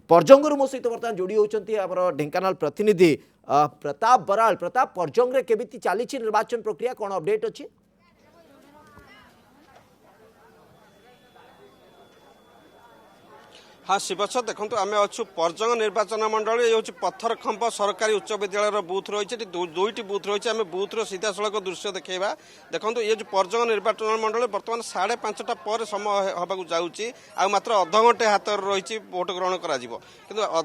पर्जंगरू मो सहित बर्तमान जोड़ी होती ढेंकानाल प्रतिनिधि प्रताप बराल। प्रताप, पर्जंग केमिति चली निर्वाचन प्रक्रिया, कौन अपडेट अच्छी? हाँ शिवस देखो आम अच्छु पर्जंग निर्वाचन मंडल ये हूँ पत्थरखंप सरकारी उच्च विद्यालय बूथ रही दुईट बूथ रही है। बूथ सीधा सड़क दृश्य देखा देखो ये जो पर्जंग निर्वाचन मंडल बर्तमान 5:30 पर समय होगा जाऊँगी आ मात्र अध घंटे हाथ रही भोट ग्रहण कर अध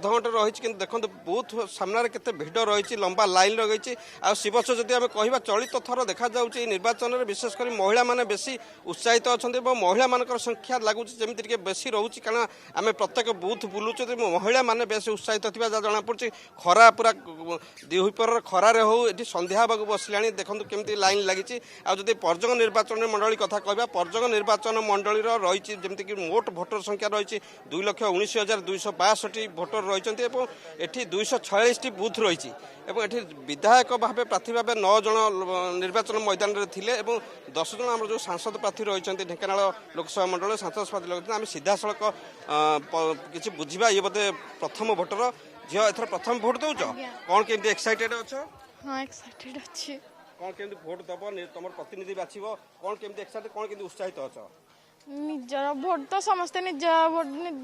घंटे रही कि देखो बूथ सामने केते भिड़ रही लंबा लाइन रही आ शिवस जदि आम कह चलित थर देखा जाऊँगी निर्वाचन में विशेषकर महिला मैंने बेसी उत्साहित अच्छा महिला मान संख्या लगुच जमी बेसी रोचे कारण आम प्रत्येक बूथ बुलूचे महिला मैंने बेस उत्साहित थी जना पड़ी खरा पूरा द्विपर खरार हो ये संध्या हाँ बसला देखो केमी लाइन लगी। आदि पर्जंग निर्वाचन मंडली कथा कहवा पर्जंग निर्वाचन मंडली रही जमीक मोट भोटर संख्या रही 2,19,262 भोटर रही 246 बूथ रही ये विधायक भाव प्रार्थी भाव 9 जन निर्वाचन मैदान में थे 10 जन आम जो सांसद प्रार्थी रही ढेंकानाल लोकसभा मंडल सांसद प्रार्थी रही आम सीधा सड़क किसी बुझा ये बोधे प्रथम भोटर झील एथर प्रथम भोट दौच कौन केमती एक्साइटेड अच्छ? हाँ एक्साइटेड अच्छी। कौन केमती भोट दब तुम प्रतिनिधि बाछिब कौन केमती एक्साइटेड कौन केमती उत्साहित अच्छ? निजर भोट तो समस्ते निज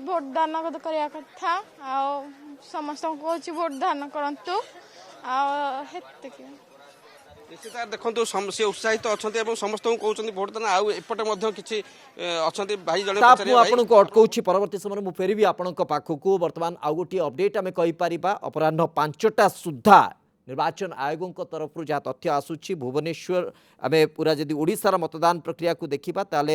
भोट दान करने कथा आ समस्त को भोट दान करंतु निश्चित देखो सी उत्साहित अच्छा समस्त कहते भोट दान आउटे किसी अच्छा भाई जन आपको अटकाऊँ परवर्त समय मुझे फेरबी आपण पाखक बर्तमान आउ गोटे अपडेट आम कहीपर अपराह 5टा सुधा निर्वाचन आयोग तरफ जहाँ तथ्य आसूची भुवनेश्वर आम पूरा जदि ओडिशार मतदान प्रक्रिया को देखा ताल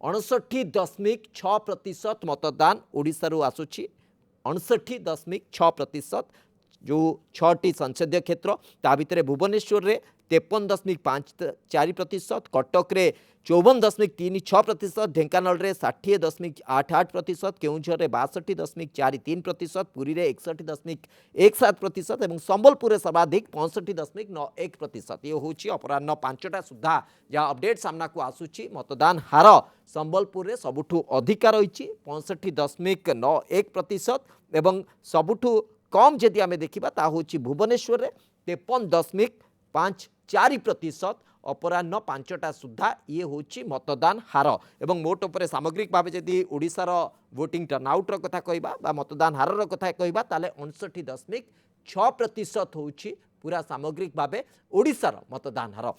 59.6% मतदान ओडिशारू आसूची 59.6% जो 6टी संसदीय क्षेत्र ता भितर भुवनेश्वर में 53.54%, कटक रे 54.36%, ढेंकानाल रे 60.88%, केउझर रे 62.43%, पुरी रे 61.17% एवं संबलपुर रे सर्वाधिक 65.91%। ये होची अपराह्न 5टा सुधा जहाँ अपडेट सामना को आसूची मतदान हार संबलपुर रे सबुठु अधिका रही 65.91% एवं सबुठु कम जदि आम देखा ता होची भुवनेश्वर रे 53.54%। अपराह्न 5टा सुधा ये होची मतदान हार एवं मोट उपर सामग्रिक भाव जदि ओडिशार वोटिंग टर्नआउटर कथा कहबा मतदान हारर कथा कहबा ताले 59.6% होची पूरा सामग्रिक भाव ओडिशार मतदान हार।